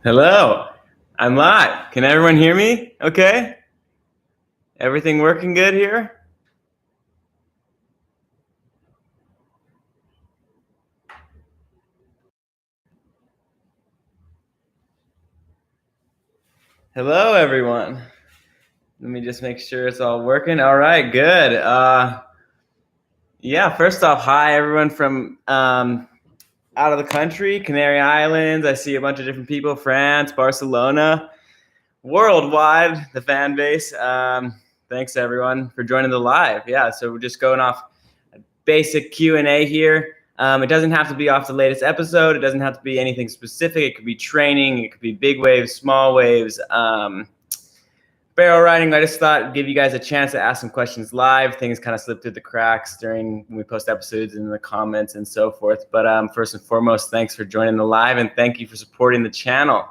Hello, I'm live. Can everyone hear me? Okay? Everything working good here? Hello, everyone. Let me just make sure it's all working. All right, good. Yeah, first off, hi, everyone from out of the country, Canary Islands. I see a bunch of different people, France, Barcelona, worldwide, the fan base. Thanks, everyone, for joining the live. Yeah, so we're just going off basic Q&A here. It doesn't have to be off the latest episode. It doesn't have to be anything specific. It could be training. It could be big waves, small waves, barrel riding. I just thought I'd give you guys a chance to ask some questions live. Things kind of slip through the cracks during when we post episodes and in the comments and so forth. But first and foremost, thanks for joining the live and thank you for supporting the channel.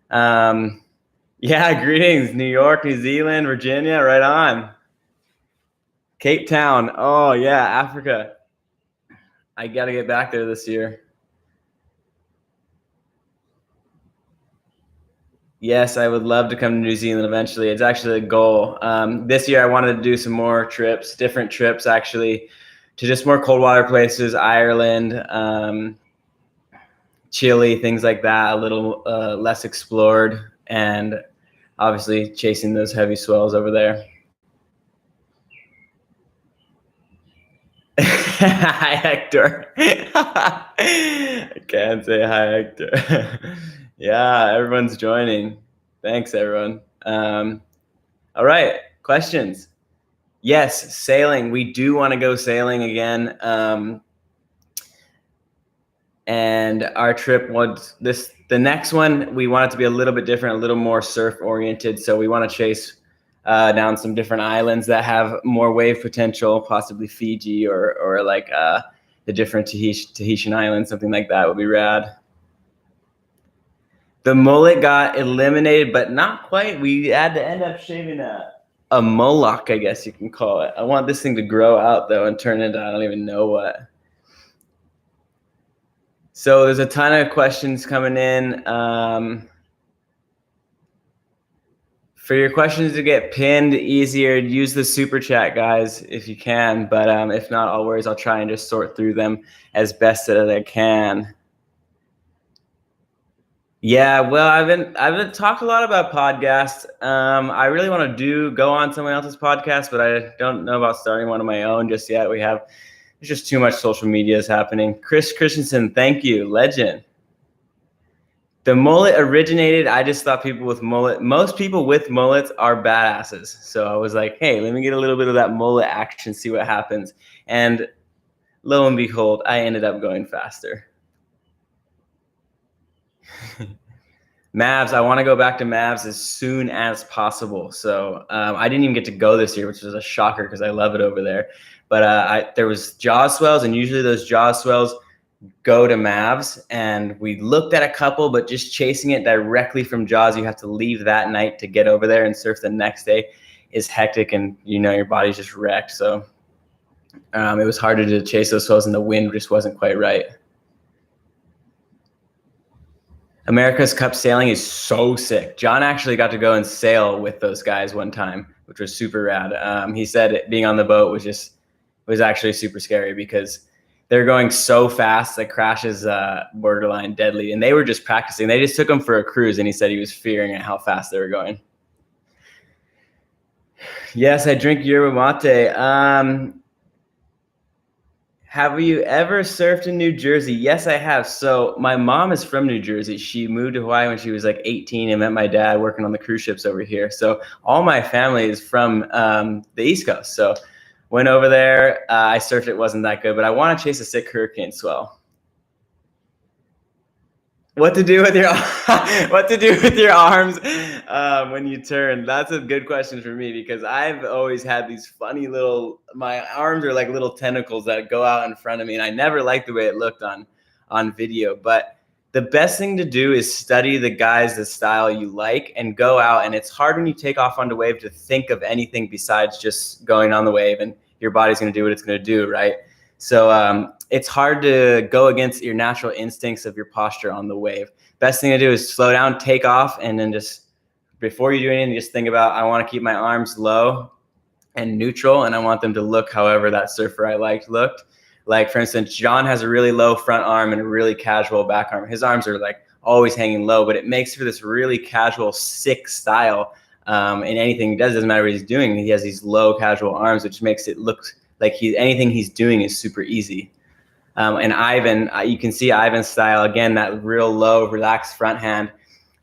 Yeah, greetings, New York, New Zealand, Virginia, right on. Cape Town. Oh, yeah, Africa. I got to get back there this year. Yes, I would love to come to New Zealand eventually. It's actually a goal. This year I wanted to do some more trips, different trips actually, to just more cold water places, Ireland, Chile, things like that, a little less explored, and obviously chasing those heavy swells over there. Hi, Hector. I can't say hi, Hector. Yeah, everyone's joining. Thanks, everyone. All right, questions. Yes, sailing. We do want to go sailing again. And our trip was the next one, we want it to be a little bit different, a little more surf oriented. So we want to chase down some different islands that have more wave potential, possibly Fiji or like the different Tahitian islands, something like that would be rad. The mullet got eliminated, but not quite. We had to end up shaving a mohawk, I guess you can call it. I want this thing to grow out though and turn into I don't even know what. So there's a ton of questions coming in. For your questions to get pinned easier, use the super chat, guys, if you can. But if not, all worries, I'll try and just sort through them as best as I can. Yeah, well, I've talked a lot about podcasts. I really want to go on someone else's podcast, but I don't know about starting one of my own just yet. There's just too much social media is happening. Chris Christensen, thank you, legend. The mullet originated. I just thought most people with mullets are badasses. So I was like, hey, let me get a little bit of that mullet action, see what happens. And lo and behold, I ended up going faster. Mavs, I want to go back to Mavs as soon as possible. So I didn't even get to go this year, which was a shocker because I love it over there. But there was Jaws swells, and usually those Jaws swells go to Mavs. And we looked at a couple, but just chasing it directly from Jaws, you have to leave that night to get over there and surf the next day is hectic, and your body's just wrecked. So it was harder to chase those swells, and the wind just wasn't quite right. America's Cup sailing is so sick. John actually got to go and sail with those guys one time, which was super rad. He said being on the boat was actually super scary because they're going so fast that crashes borderline deadly. And they were just practicing. They just took him for a cruise, and he said he was fearing at how fast they were going. Yes, I drink yerba mate. Have you ever surfed in New Jersey? Yes, I have. So my mom is from New Jersey. She moved to Hawaii when she was like 18 and met my dad working on the cruise ships over here. So all my family is from the East Coast. So went over there. I surfed. It wasn't that good, but I want to chase a sick hurricane swell. What to do with your arms when you turn? That's a good question for me because I've always had these funny my arms are like little tentacles that go out in front of me, and I never liked the way it looked on video. But the best thing to do is study the style you like and go out. And it's hard when you take off onto wave to think of anything besides just going on the wave, and your body's going to do what it's going to do, right? So it's hard to go against your natural instincts of your posture on the wave. Best thing to do is slow down, take off, and then just before you do anything, just think about, I want to keep my arms low and neutral, and I want them to look however that surfer I liked looked. Like, for instance, John has a really low front arm and a really casual back arm. His arms are like always hanging low, but it makes for this really casual, sick style. And anything he does, doesn't matter what he's doing, he has these low casual arms, which makes it look like anything he's doing is super easy. And Ivan, you can see Ivan's style, again, that real low, relaxed front hand.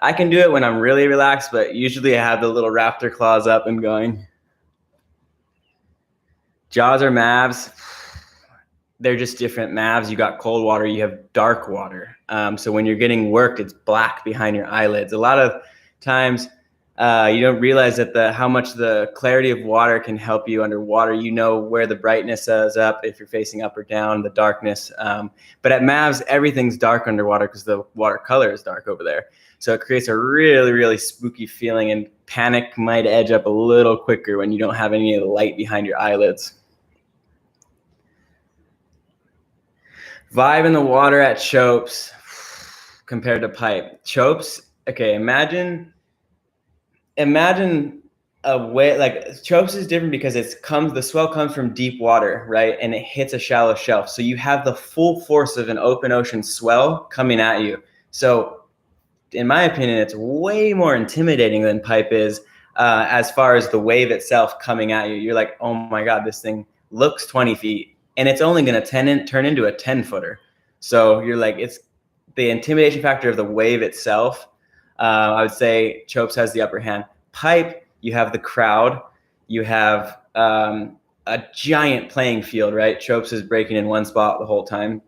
I can do it when I'm really relaxed, but usually I have the little raptor claws up and going. Jaws or Mavs, they're just different Mavs. You got cold water, you have dark water. So when you're getting worked, it's black behind your eyelids. A lot of times you don't realize that how much the clarity of water can help you underwater. You know where the brightness is up, if you're facing up or down, the darkness. But at Mavs, everything's dark underwater because the water color is dark over there. So it creates a really, really spooky feeling, and panic might edge up a little quicker when you don't have any of the light behind your eyelids. Vibe in the water at Chopes compared to pipe. Chopes, okay, imagine a way, like Chopes is different because the swell comes from deep water, right? And it hits a shallow shelf. So you have the full force of an open ocean swell coming at you. So in my opinion, it's way more intimidating than pipe is as far as the wave itself coming at you. You're like, oh my God, this thing looks 20 feet and it's only going to turn into a 10-footer. So you're like, it's the intimidation factor of the wave itself. I would say Chopes has the upper hand. Pipe, you have the crowd, you have a giant playing field, right? Chopes is breaking in one spot the whole time.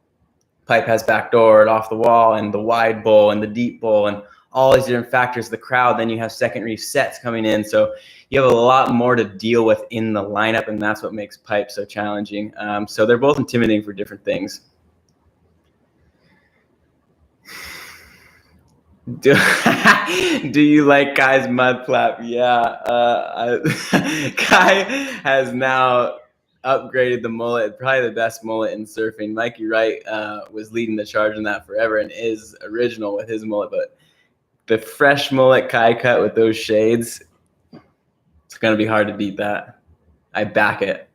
Pipe has backdoor and off the wall and the wide bowl and the deep bowl and all these different factors. The crowd, then you have second reef sets coming in. So you have a lot more to deal with in the lineup, and that's what makes pipe so challenging. So they're both intimidating for different things. Do you like Kai's mud flap? Yeah. Kai has now upgraded the mullet, probably the best mullet in surfing. Mikey Wright was leading the charge in that forever and is original with his mullet, but the fresh mullet Kai cut with those shades, it's going to be hard to beat that. I back it.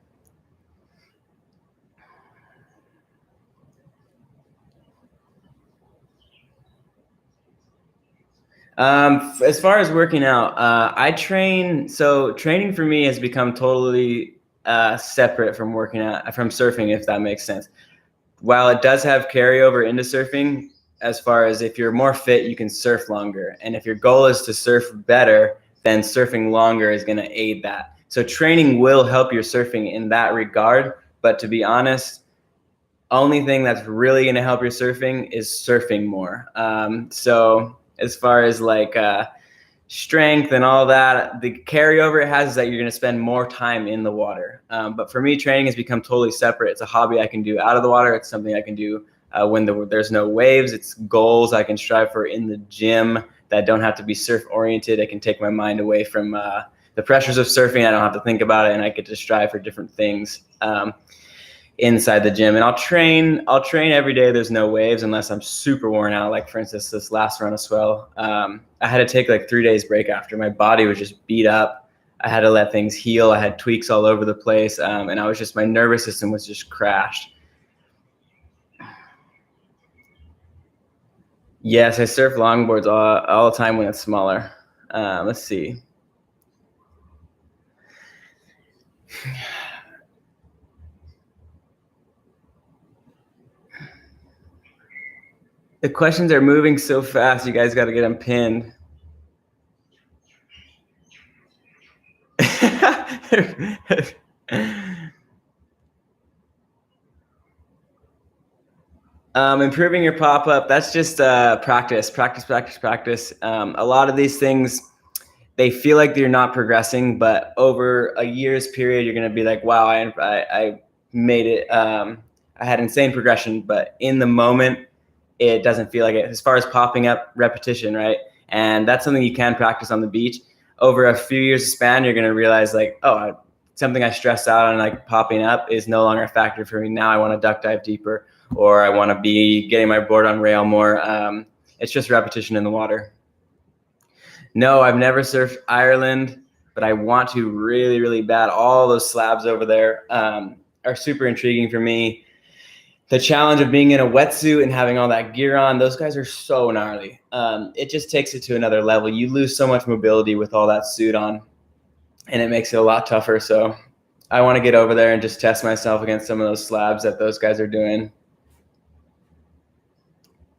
As far as working out, I train. So training for me has become totally separate from working out, from surfing, if that makes sense. While it does have carryover into surfing, as far as if you're more fit, you can surf longer. And if your goal is to surf better, then surfing longer is going to aid that. So training will help your surfing in that regard. But to be honest, only thing that's really going to help your surfing is surfing more. So as far as like strength and all that, the carryover it has is that you're going to spend more time in the water. But for me, training has become totally separate. It's a hobby I can do out of the water. It's something I can do when there's no waves. It's goals I can strive for in the gym that don't have to be surf oriented. I can take my mind away from the pressures of surfing. I don't have to think about it, and I get to strive for different things inside the gym. And I'll train every day there's no waves unless I'm super worn out. Like for instance, this last run of swell, I had to take like 3 days break after. My body was just beat up. I had to let things heal. I had tweaks all over the place. And my nervous system was just crashed. Yes, I surf longboards all the time when it's smaller. Let's see. The questions are moving so fast. You guys got to get them pinned. Improving your pop-up, that's just practice. A lot of these things, they feel like you're not progressing, but over a year's period, you're going to be like, wow, I made it. I had insane progression, but in the moment, it doesn't feel like it. As far as popping up, repetition, right? And that's something you can practice on the beach. Over a few years span, you're going to realize like, oh, something I stressed out on like popping up is no longer a factor for me. Now I want to duck dive deeper, or I want to be getting my board on rail more. It's just repetition in the water. No, I've never surfed Ireland, but I want to really, really bad. All those slabs over there are super intriguing for me. The challenge of being in a wetsuit and having all that gear on, those guys are so gnarly. It just takes it to another level. You lose so much mobility with all that suit on, and it makes it a lot tougher. So I want to get over there and just test myself against some of those slabs that those guys are doing.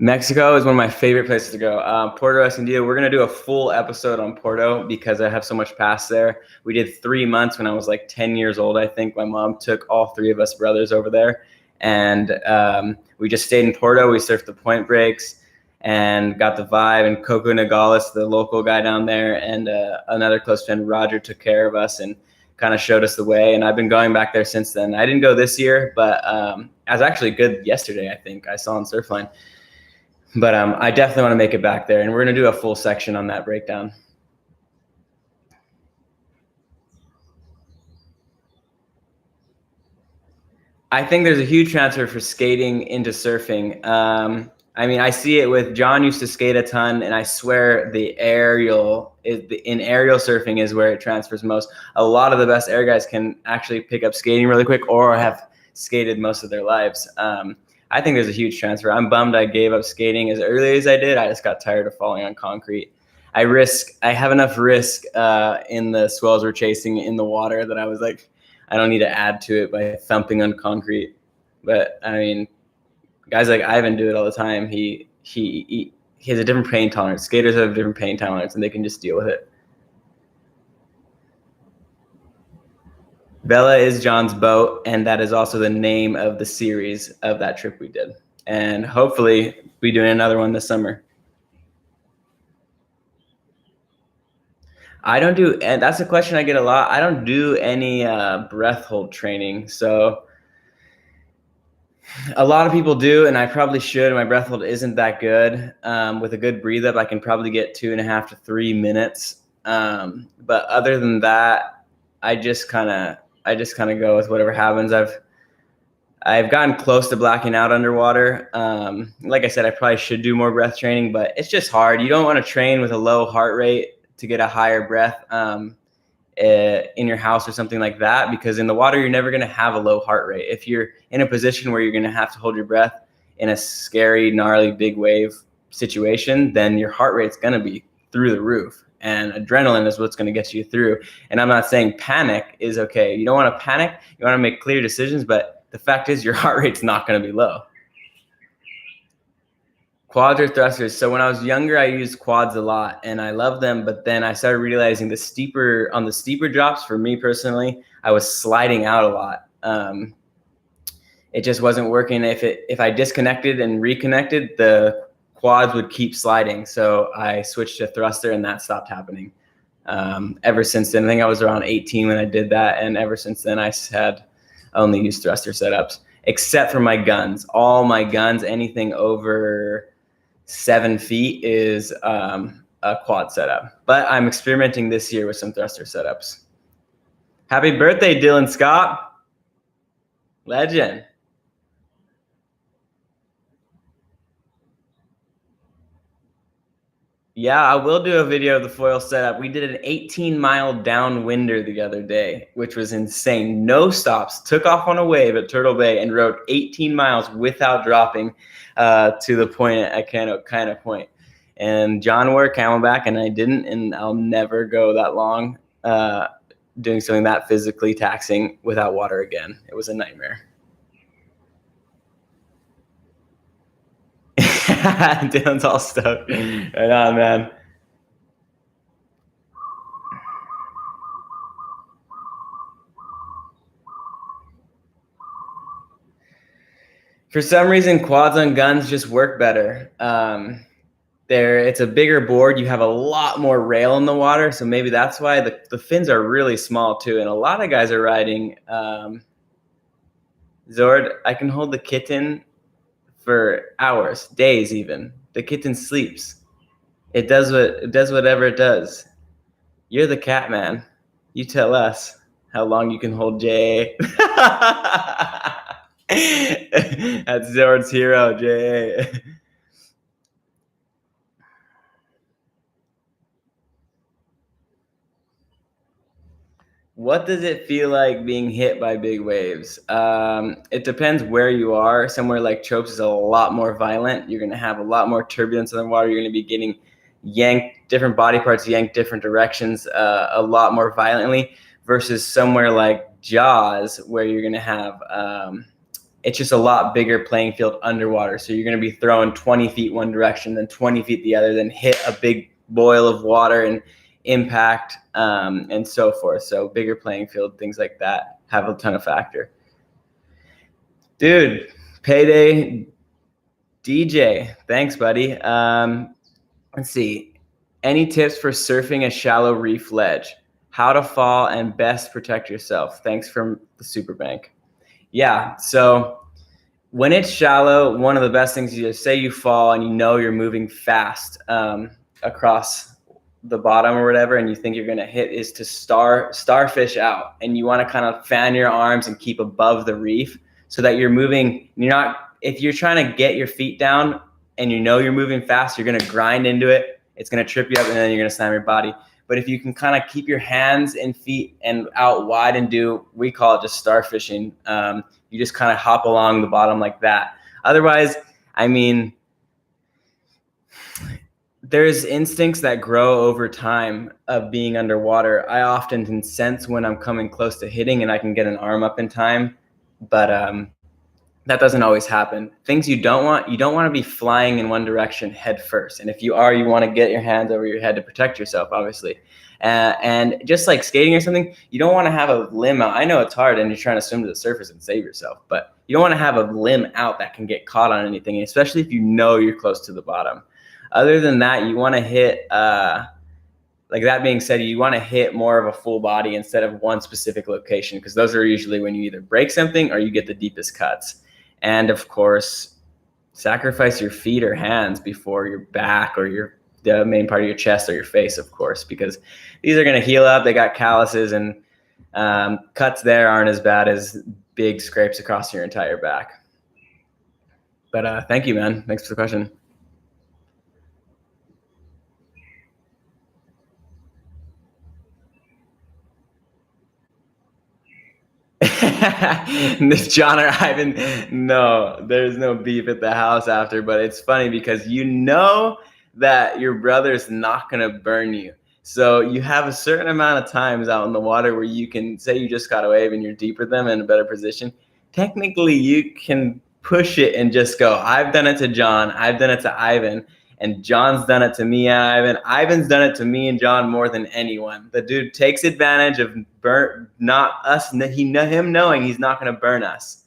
Mexico is one of my favorite places to go. Puerto Escondido, we're going to do a full episode on Porto because I have so much past there. We did 3 months when I was like 10 years old, I think. My mom took all 3 of us brothers over there. And we just stayed in Porto. We surfed the point breaks and got the vibe. And Coco Nogales, the local guy down there, and another close friend, Roger, took care of us and kind of showed us the way. And I've been going back there since then. I didn't go this year, but I was actually good yesterday, I think. I saw on Surfline. But I definitely want to make it back there. And we're going to do a full section on that breakdown. I think there's a huge transfer for skating into surfing. I mean, I see it with John used to skate a ton, and I swear in aerial surfing is where it transfers most. A lot of the best air guys can actually pick up skating really quick or have skated most of their lives. I think there's a huge transfer. I'm bummed I gave up skating as early as I did. I just got tired of falling on concrete. I have enough risk in the swells we're chasing in the water that I was like, I don't need to add to it by thumping on concrete. But I mean, guys like Ivan do it all the time. He has a different pain tolerance. Skaters have a different pain tolerance, and they can just deal with it. Bella is John's boat, and that is also the name of the series of that trip we did. And hopefully we'll be doing another one this summer. I don't do, and that's a question I get a lot. I don't do any breath hold training. So a lot of people do, and I probably should. My breath hold isn't that good. With a good breathe up, I can probably get 2.5 to 3 minutes. But other than that, I just kind of go with whatever happens. I've gotten close to blacking out underwater. Like I said, I probably should do more breath training, but it's just hard. You don't want to train with a low heart rate to get a higher breath in your house or something like that, because in the water, you're never going to have a low heart rate. If you're in a position where you're going to have to hold your breath in a scary, gnarly, big wave situation, then your heart rate's going to be through the roof. And adrenaline is what's going to get you through. And I'm not saying panic is okay. You don't want to panic. You want to make clear decisions. But the fact is your heart rate's not going to be low. Quads or thrusters. So when I was younger, I used quads a lot and I loved them. But then I started realizing on the steeper drops, for me personally, I was sliding out a lot. It just wasn't working. If I disconnected and reconnected, the quads would keep sliding. So I switched to thruster and that stopped happening. Ever since then, I think I was around 18 when I did that. And ever since then, I had only used thruster setups, except for my guns. All my guns, anything over 7 feet is a quad setup. But I'm experimenting this year with some thruster setups. Happy birthday, Dylan Scott. Legend. Yeah, I will do a video of the foil setup. We did an 18-mile downwinder the other day, which was insane. No stops. Took off on a wave at Turtle Bay and rode 18 miles without dropping to the point at Cano Point. And John wore a camelback and I didn't, and I'll never go that long doing something that physically taxing without water again. It was a nightmare. Dylan's all stoked. Right on, man. For some reason, quads on guns just work better. It's a bigger board. You have a lot more rail in the water, so maybe that's why the fins are really small too. And a lot of guys are riding Zoard. I can hold the kitten for hours, days even. The kitten sleeps. It does whatever it does. You're the cat man. You tell us. how long you can hold J. That's Zoard's hero, J. What does it feel like being hit by big waves? It depends where you are. Somewhere like Chopes is a lot more violent. You're going to have a lot more turbulence in the water. You're going to be getting yanked, different body parts yanked different directions a lot more violently, versus somewhere like Jaws, where you're going to have it's just a lot bigger playing field underwater. So you're going to be throwing 20 feet one direction, then 20 feet the other, then hit a big boil of water and impact and so forth. So bigger playing field, things like that have a ton of factor. Dude, Payday DJ, thanks, buddy. Let's see. Any tips for surfing a shallow reef ledge? How to fall and best protect yourself? Thanks from the Superbank. Yeah, so when it's shallow, one of the best things you do, say you fall and you know you're moving fast across the bottom or whatever, and you think you're going to hit, is to starfish out. And you want to kind of fan your arms and keep above the reef so that you're moving. You're not, if you're trying to get your feet down and you know you're moving fast, you're going to grind into it. It's going to trip you up and then you're going to slam your body. But if you can kind of keep your hands and feet and out wide and do, we call it just starfishing. You just kind of hop along the bottom like that. Otherwise, I mean, there's instincts that grow over time of being underwater. I often can sense when I'm coming close to hitting and I can get an arm up in time, but that doesn't always happen. Things you don't want to be flying in one direction head first. And if you are, you want to get your hands over your head to protect yourself, obviously. And just like skating or something, you don't want to have a limb out. I know it's hard and you're trying to swim to the surface and save yourself, but you don't want to have a limb out that can get caught on anything, especially if you know you're close to the bottom. Other than that, you want to hit, like that being said, you want to hit more of a full body instead of one specific location, because those are usually when you either break something or you get the deepest cuts. And of course, sacrifice your feet or hands before your back or the main part of your chest or your face, of course, because these are going to heal up. They got calluses, and cuts there aren't as bad as big scrapes across your entire back. But thank you, man. Thanks for the question. John or Ivan, no, there's no beef at the house after, but it's funny because you know that your brother's not going to burn you. So you have a certain amount of times out in the water where you can say you just got a wave and you're deeper than them in a better position. Technically, you can push it and just go, I've done it to John, I've done it to Ivan, and John's done it to me and Ivan. Ivan's done it to me and John more than anyone. The dude takes advantage of him knowing he's not going to burn us,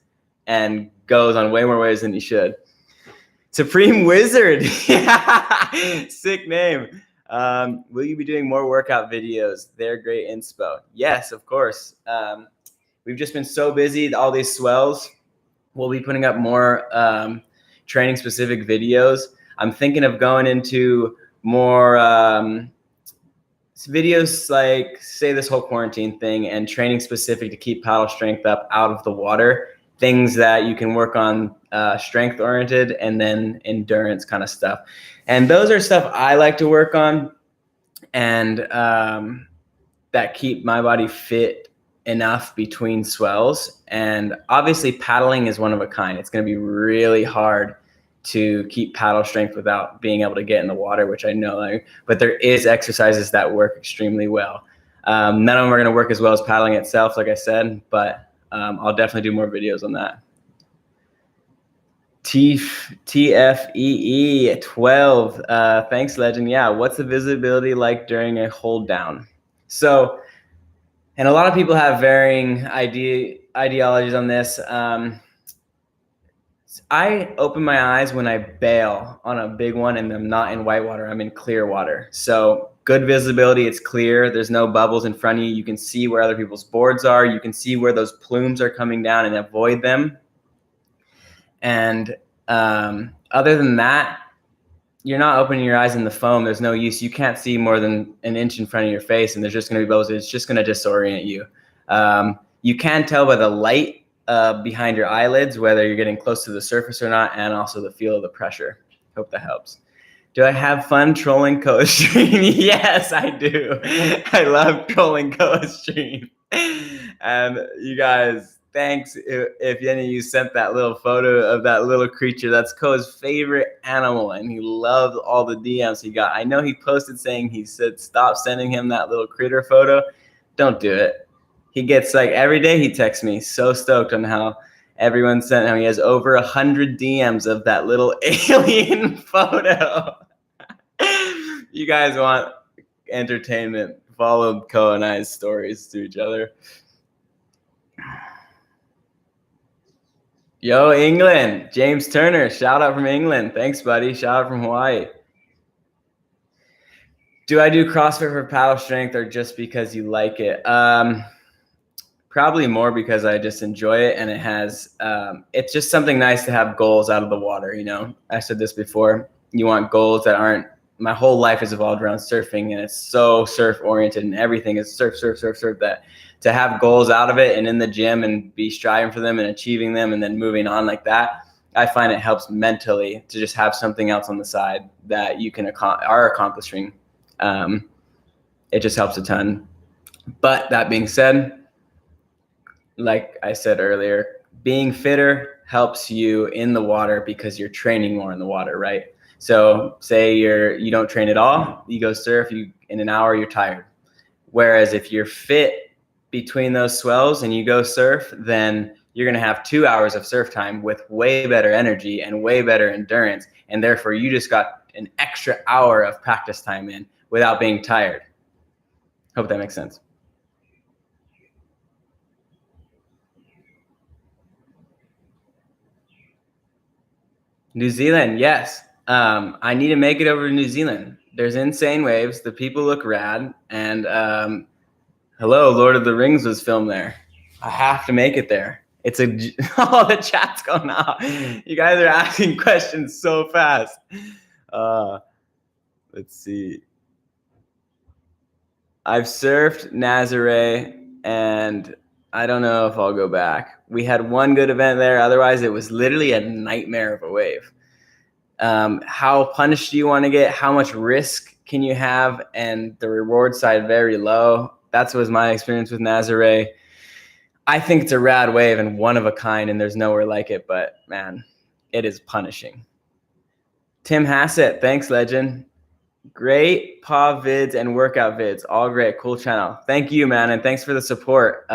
and goes on way more ways than he should. Supreme Wizard. Sick name. Will you be doing more workout videos? They're great inspo. Yes, of course. We've just been so busy, all these swells. We'll be putting up more training specific videos. I'm thinking of going into more videos like, say, this whole quarantine thing and training specific to keep paddle strength up out of the water. Things that you can work on strength oriented, and then endurance kind of stuff. And those are stuff I like to work on, and that keep my body fit enough between swells. And obviously paddling is one of a kind. It's going to be really hard to keep paddle strength without being able to get in the water, which I know, but there is exercises that work extremely well. None of them are going to work as well as paddling itself, like I said, but I'll definitely do more videos on that. TFEE 12. Thanks, Legend. Yeah, what's the visibility like during a hold down? So, and a lot of people have varying ideologies on this. I open my eyes when I bail on a big one and I'm not in white water, I'm in clear water. So good visibility, it's clear, there's no bubbles in front of you. You can see where other people's boards are. You can see where those plumes are coming down and avoid them. And other than that, you're not opening your eyes in the foam. There's no use. You can't see more than an inch in front of your face, and there's just going to be bubbles. It's just going to disorient you. You can tell by the light behind your eyelids whether you're getting close to the surface or not, and also the feel of the pressure. Hope that helps. Do I have fun trolling co-stream? Yes, I do. I love trolling co-stream. And you guys, thanks if any of you sent that little photo of that little creature. That's Ko's favorite animal, and he loved all the DMs he got. I know he posted saying he said stop sending him that little critter photo. Don't do it. He gets like every day he texts me so stoked on how everyone sent him. He has over 100 DMs of that little alien photo. You guys want entertainment? Follow Ko and I's stories to each other. Yo, England. James Turner. Shout out from England. Thanks, buddy. Shout out from Hawaii. Do I do CrossFit for power strength or just because you like it? Probably more because I just enjoy it, and it has it's just something nice to have goals out of the water. You know, I said this before. You want goals that aren't. My whole life has evolved around surfing, and it's so surf oriented, and everything is surf. That to have goals out of it and in the gym and be striving for them and achieving them and then moving on like that, I find it helps mentally to just have something else on the side that you are accomplishing. It just helps a ton. But that being said, like I said earlier, being fitter helps you in the water because you're training more in the water, right? So say you don't train at all, you go surf, in an hour you're tired. Whereas if you're fit between those swells and you go surf, then you're going to have 2 hours of surf time with way better energy and way better endurance. And therefore you just got an extra hour of practice time in without being tired. Hope that makes sense. New Zealand, yes. I need to make it over to New Zealand. There's insane waves. The people look rad. And hello, Lord of the Rings was filmed there. I have to make it there. Oh, the chat's going out. You guys are asking questions so fast. Let's see. I've surfed Nazare, and I don't know if I'll go back. We had one good event there. Otherwise, it was literally a nightmare of a wave. How punished do you want to get? How much risk can you have? And the reward side very low. That was my experience with Nazare. I think it's a rad wave and one of a kind, and there's nowhere like it. But, man, it is punishing. Tim Hassett, thanks, legend. Great paw vids and workout vids. All great. Cool channel. Thank you, man, and thanks for the support.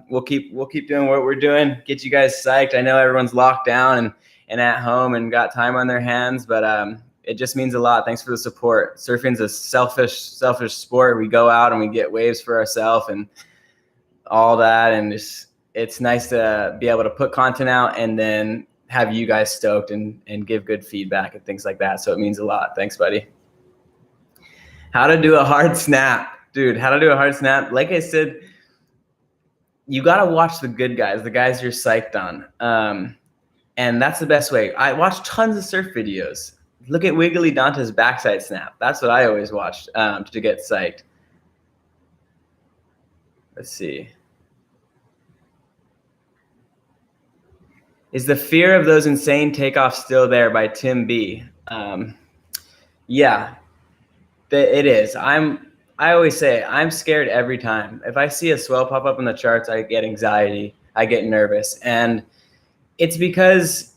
We'll keep doing what we're doing. Get you guys psyched. I know everyone's locked down and at home and got time on their hands, but it just means a lot. Thanks for the support. Surfing's a selfish sport. We go out and we get waves for ourselves and all that, and it's nice to be able to put content out and then have you guys stoked and give good feedback and things like that. So it means a lot. Thanks, buddy. How to do a hard snap. Dude, how to do a hard snap. Like I said, you got to watch the good guys, the guys you're psyched on. And that's the best way. I watch tons of surf videos. Look at Wiggly Danta's backside snap. That's what I always watched to get psyched. Let's see. Is the fear of those insane takeoffs still there by Tim B? Yeah, it is. I always say I'm scared every time. If I see a swell pop up in the charts, I get anxiety. I get nervous. And it's because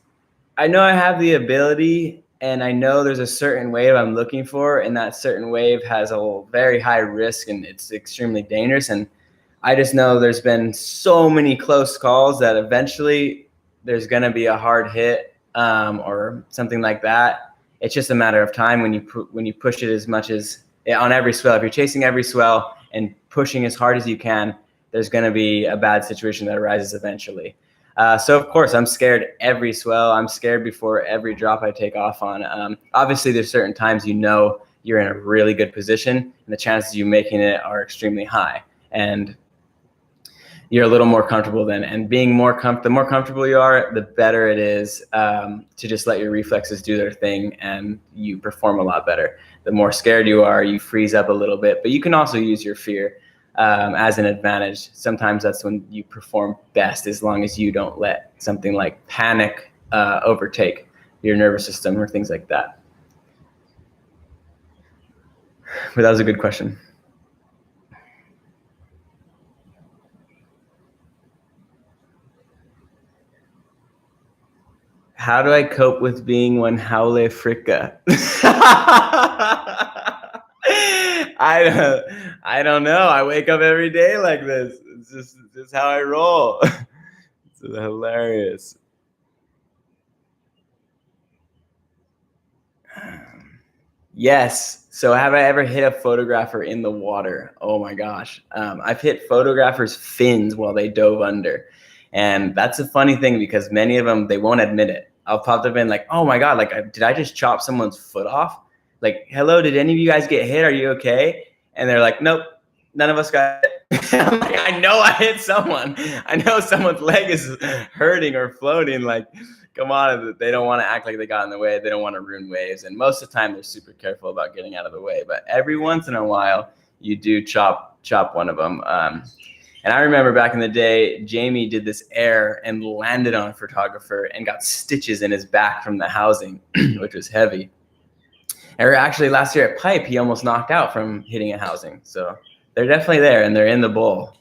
I know I have the ability and I know there's a certain wave I'm looking for, and that certain wave has a very high risk and it's extremely dangerous. And I just know there's been so many close calls that eventually there's going to be a hard hit or something like that. It's just a matter of time when you push it as much as on every swell. If you're chasing every swell and pushing as hard as you can, there's going to be a bad situation that arises eventually. So of course I'm scared every swell. I'm scared before every drop I take off on. Obviously there's certain times you're in a really good position and the chances of you making it are extremely high, and you're a little more comfortable then. And being the more comfortable you are, the better it is to just let your reflexes do their thing and you perform a lot better. The more scared you are, you freeze up a little bit, but you can also use your fear. as an advantage. Sometimes that's when you perform best, as long as you don't let something like panic overtake your nervous system or things like that. But that was a good question. How do I cope with being one Haule Fricka? I don't know. I wake up every day like this. It's just how I roll. It's hilarious. Yes. So have I ever hit a photographer in the water? Oh my gosh. I've hit photographers' fins while they dove under. And that's a funny thing because many of them, they won't admit it. I'll pop up in like, oh my God, like, did I just chop someone's foot off? Like, hello, did any of you guys get hit? Are you okay? And they're like, nope, none of us got hit. I'm like, I know I hit someone. I know someone's leg is hurting or floating. Like, come on, they don't want to act like they got in the way. They don't want to ruin waves. And most of the time, they're super careful about getting out of the way. But every once in a while, you do chop one of them. And I remember back in the day, Jamie did this air and landed on a photographer and got stitches in his back from the housing, which was heavy. And actually, last year at Pipe, he almost knocked out from hitting a housing. So they're definitely there, and they're in the bowl.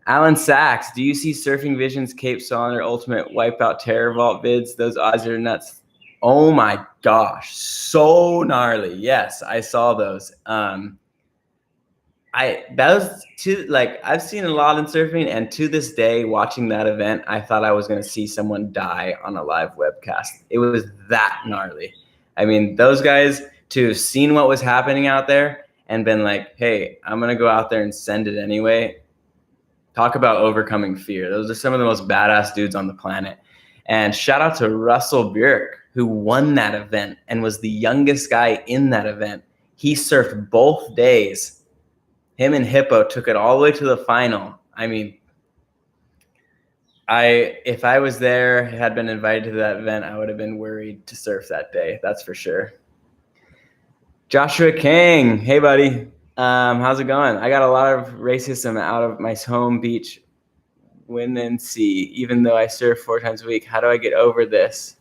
Alan Sachs, do you see Surfing Vision's Cape Solander Ultimate Wipeout Terror Vault vids? Those odds are nuts. Oh my gosh, so gnarly. Yes, I saw those. I've seen a lot in surfing, and to this day, watching that event, I thought I was going to see someone die on a live webcast. It was that gnarly. I mean, those guys, to have seen what was happening out there and been like, hey, I'm going to go out there and send it anyway. Talk about overcoming fear. Those are some of the most badass dudes on the planet. And shout out to Russell Bjork, who won that event and was the youngest guy in that event. He surfed both days. Him and Hippo took it all the way to the final. I mean, if I was there, had been invited to that event, I would have been worried to surf that day. That's for sure. Joshua King, hey buddy, how's it going? I got a lot of racism out of my home beach, wind and sea, even though I surf 4 times a week. How do I get over this?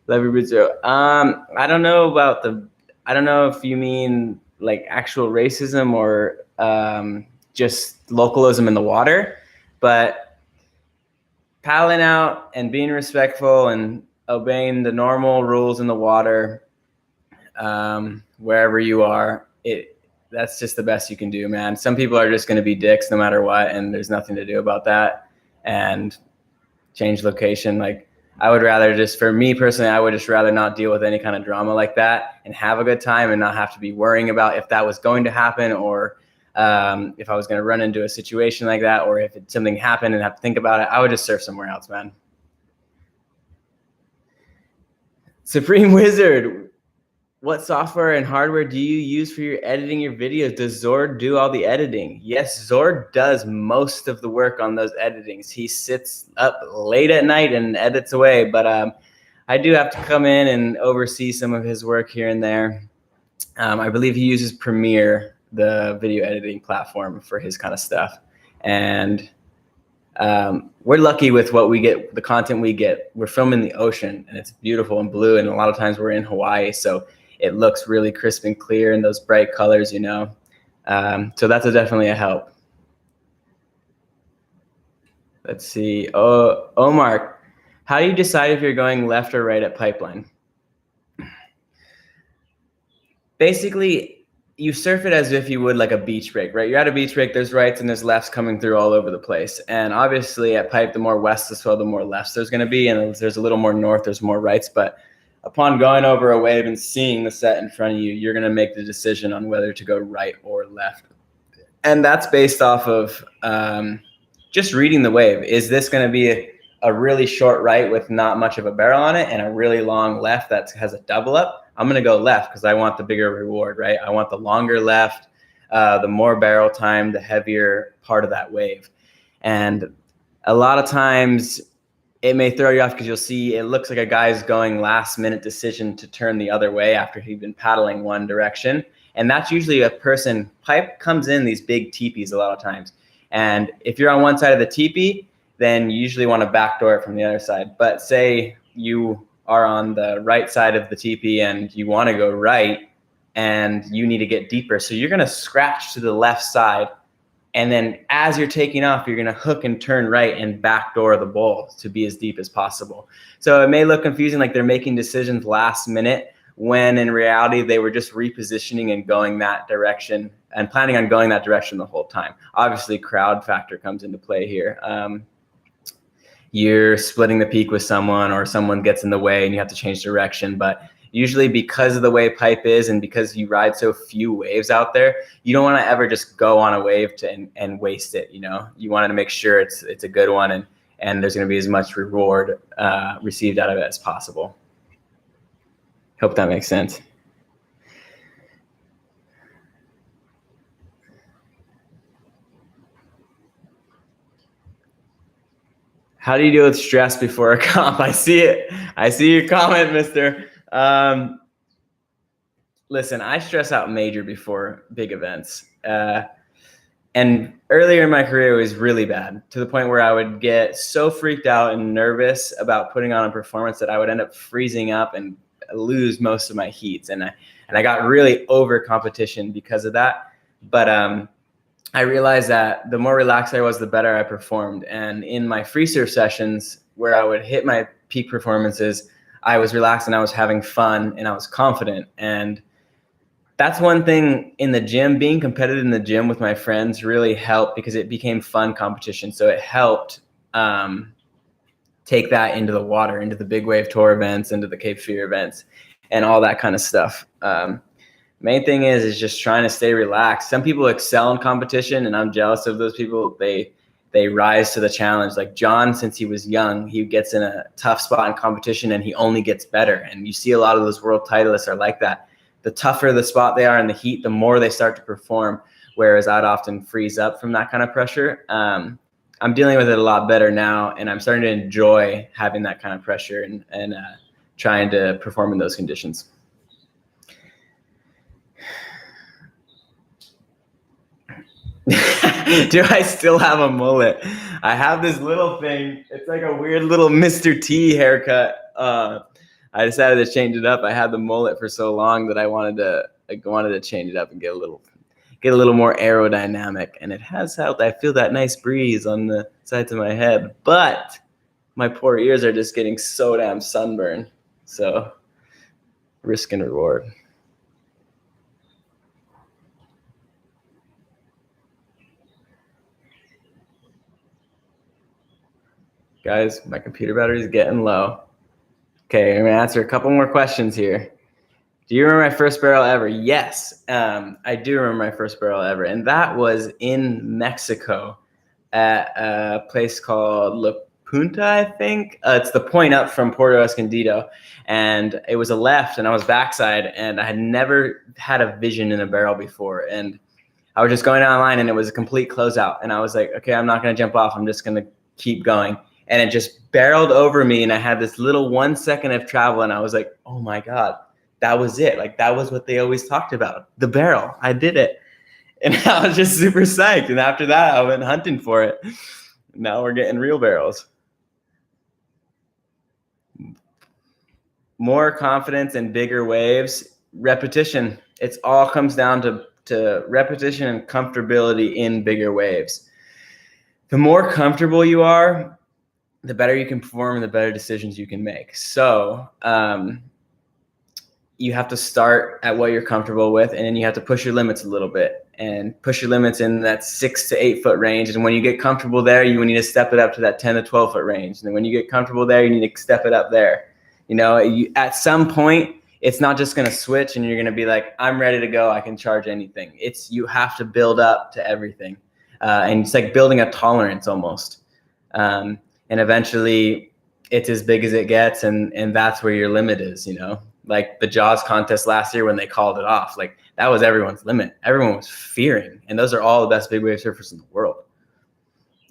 Love you, Brazil. I don't know if you mean like actual racism or just localism in the water, but paddling out and being respectful and obeying the normal rules in the water, wherever you are, that's just the best you can do, man. Some people are just going to be dicks no matter what, and there's nothing to do about that. And change location. Like, I would rather just, for me personally, I would just rather not deal with any kind of drama like that and have a good time and not have to be worrying about if that was going to happen or if I was going to run into a situation like that, or if something happened and have to think about it. I would just surf somewhere else, man. Supreme Wizard, what software and hardware do you use for your editing your videos? Does Zoard do all the editing? Yes, Zoard does most of the work on those editings. He sits up late at night and edits away, but I do have to come in and oversee some of his work here and there. I believe he uses Premiere, the video editing platform, for his kind of stuff. And we're lucky with what we get, the content we get. We're filming the ocean, and it's beautiful and blue, and a lot of times we're in Hawaii, so it looks really crisp and clear in those bright colors, you know. So that's definitely a help. Let's see. Oh, Omar, how do you decide if you're going left or right at Pipeline? Basically, you surf it as if you would like a beach break, right? You're at a beach break, there's rights and there's lefts coming through all over the place. And obviously at Pipe, the more west the swell, the more lefts there's gonna be, and there's a little more north, there's more rights. But upon going over a wave and seeing the set in front of you, you're gonna make the decision on whether to go right or left. And that's based off of just reading the wave. Is this gonna be a really short right with not much of a barrel on it and a really long left that has a double up? I'm going to go left because I want the bigger reward, right? I want the longer left, the more barrel time, the heavier part of that wave. And a lot of times it may throw you off because you'll see it looks like a guy's going last minute decision to turn the other way after he'd been paddling one direction. And that's usually a person. Pipe comes in these big teepees a lot of times. And if you're on one side of the teepee, then you usually want to backdoor it from the other side. But say you are on the right side of the teepee and you want to go right and you need to get deeper. So you're going to scratch to the left side. And then as you're taking off, you're going to hook and turn right and backdoor the bowl to be as deep as possible. So it may look confusing, like they're making decisions last minute, when in reality they were just repositioning and going that direction and planning on going that direction the whole time. Obviously, crowd factor comes into play here. You're splitting the peak with someone, or someone gets in the way and you have to change direction. But usually, because of the way pipe is and because you ride so few waves out there, you don't want to ever just go on a wave and waste it. You know, you want to make sure it's a good one, and there's going to be as much reward received out of it as possible. Hope that makes sense. How do you deal with stress before a comp? I see it. I see your comment, mister. Listen, I stress out major before big events. And earlier in my career, it was really bad, to the point where I would get so freaked out and nervous about putting on a performance that I would end up freezing up and lose most of my heats. And I got really over competition because of that. But I realized that the more relaxed I was, the better I performed. And in my free surf sessions, where I would hit my peak performances, I was relaxed and I was having fun and I was confident. And that's one thing in the gym. Being competitive in the gym with my friends really helped, because it became fun competition. So it helped take that into the water, into the big wave tour events, into the Cape Fear events, and all that kind of stuff. Main thing is just trying to stay relaxed. Some people excel in competition, and I'm jealous of those people. They rise to the challenge. Like John, since he was young, he gets in a tough spot in competition and he only gets better. And you see a lot of those world titleists are like that. The tougher the spot they are in the heat, the more they start to perform, whereas I'd often freeze up from that kind of pressure. I'm dealing with it a lot better now, and I'm starting to enjoy having that kind of pressure and trying to perform in those conditions. Do I still have a mullet? I have this little thing. It's like a weird little Mr. T haircut. I decided to change it up. I had the mullet for so long that I wanted to change it up and get a little more aerodynamic. And it has helped. I feel that nice breeze on the sides of my head, but my poor ears are just getting so damn sunburned. So risk and reward. Guys, my computer battery is getting low. Okay, I'm gonna answer a couple more questions here. Do you remember my first barrel ever? Yes, I do remember my first barrel ever. And that was in Mexico at a place called La Punta, I think. It's the point up from Puerto Escondido. And it was a left and I was backside, and I had never had a vision in a barrel before. And I was just going down the line and it was a complete closeout. And I was like, okay, I'm not gonna jump off. I'm just gonna keep going. And it just barreled over me, and I had this little 1 second of travel, and I was like, oh my God, that was it. Like, that was what they always talked about, the barrel. I did it. And I was just super psyched. And after that, I went hunting for it. Now we're getting real barrels. More confidence and bigger waves, repetition. It all comes down to repetition and comfortability in bigger waves. The more comfortable you are, the better you can perform and the better decisions you can make. So you have to start at what you're comfortable with, and then you have to push your limits a little bit and push your limits in that 6 to 8 foot range. And when you get comfortable there, you need to step it up to that 10 to 12 foot range. And then when you get comfortable there, you need to step it up there. You know, at some point, it's not just going to switch and you're going to be like, I'm ready to go. I can charge anything. You have to build up to everything. And it's like building a tolerance almost. And eventually it's as big as it gets, and that's where your limit is, you know? Like the Jaws contest last year when they called it off, like that was everyone's limit. Everyone was fearing, and those are all the best big wave surfers in the world.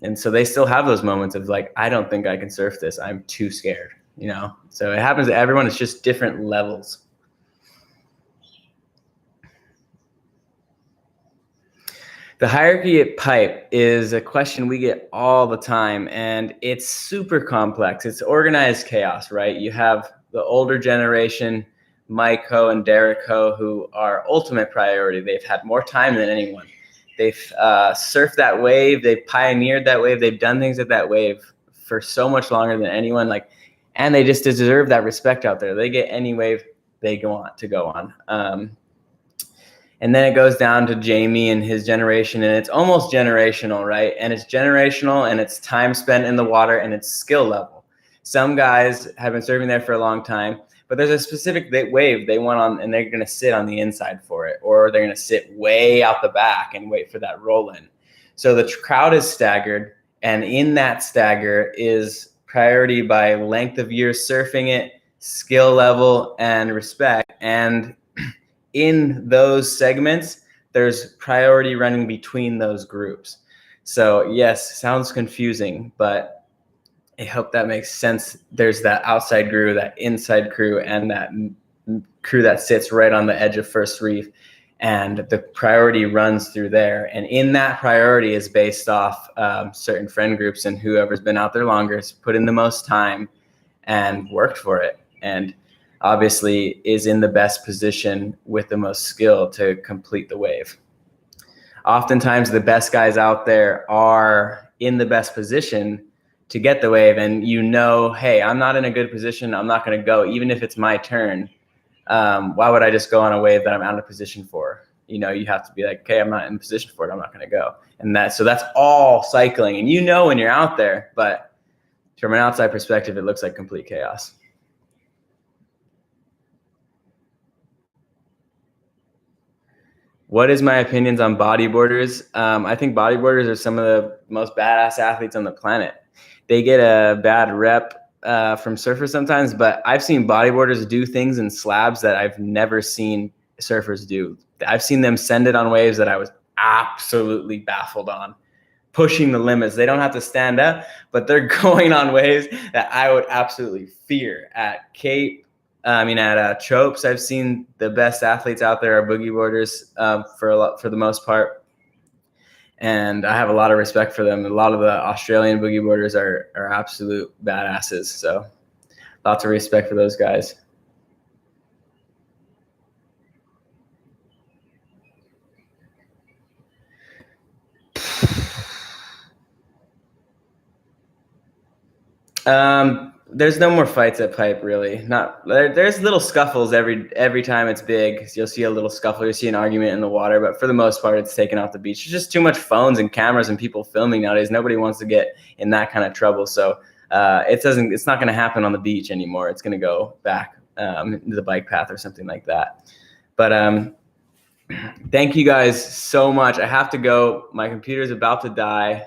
And so they still have those moments of like, I don't think I can surf this. I'm too scared, you know? So it happens to everyone. It's just different levels. The hierarchy at pipe is a question we get all the time, and it's super complex. It's organized chaos, right? You have the older generation, Mike Ho and Derek Ho, who are ultimate priority. They've had more time than anyone. They've surfed that wave. They've pioneered that wave. They've done things at that wave for so much longer than anyone. And they just deserve that respect out there. They get any wave they want to go on. And then it goes down to Jamie and his generation, and it's almost generational, right? And it's generational, and it's time spent in the water, and it's skill level. Some guys have been serving there for a long time, but there's a specific wave they want on, and they're going to sit on the inside for it, or they're going to sit way out the back and wait for that roll in. So the crowd is staggered, and in that stagger is priority by length of years surfing it, skill level, and respect. And in those segments, there's priority running between those groups. So yes, sounds confusing, but I hope that makes sense. There's that outside crew, that inside crew, and that crew that sits right on the edge of first reef. And the priority runs through there. And in that priority is based off certain friend groups, and whoever's been out there longer has put in the most time and worked for it. And obviously is in the best position with the most skill to complete the wave. Oftentimes the best guys out there are in the best position to get the wave, and hey, I'm not in a good position, I'm not going to go, even if it's my turn. Why would I just go on a wave that I'm out of position for? You have to be like, okay, I'm not in position for it, I'm not going to go. And so that's all cycling, and when you're out there, but from an outside perspective, it looks like complete chaos. What is my opinions on bodyboarders? I think bodyboarders are some of the most badass athletes on the planet. They get a bad rep from surfers sometimes, but I've seen bodyboarders do things in slabs that I've never seen surfers do. I've seen them send it on waves that I was absolutely baffled on, pushing the limits. They don't have to stand up, but they're going on waves that I would absolutely fear. At Chopes, I've seen the best athletes out there are boogie boarders for the most part, and I have a lot of respect for them. A lot of the Australian boogie boarders are absolute badasses, so lots of respect for those guys. There's no more fights at pipe, really. There's little scuffles every time it's big. You'll see a little scuffle, you'll see an argument in the water, but for the most part, it's taken off the beach. There's just too much phones and cameras and people filming nowadays. Nobody wants to get in that kind of trouble. So it's not going to happen on the beach anymore. It's going to go back into the bike path or something like that. But thank you guys so much. I have to go. My computer's about to die.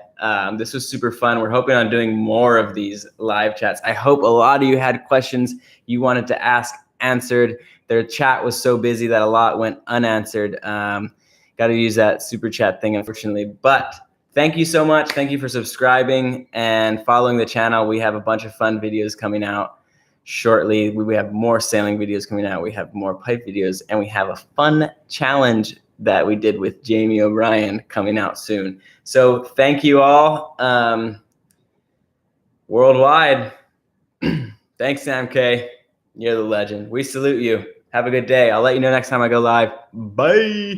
This was super fun. We're hoping on doing more of these live chats. I hope a lot of you had questions you wanted to ask answered. Their chat was so busy that a lot went unanswered. Got to use that super chat thing, unfortunately. But thank you so much. Thank you for subscribing and following the channel. We have a bunch of fun videos coming out shortly. We have more sailing videos coming out. We have more pipe videos, and we have a fun challenge that we did with Jamie O'Brien coming out soon. So thank you all. Worldwide. Thanks, Sam K. You're the legend. We salute you. Have a good day. I'll let you know next time I go live. Bye.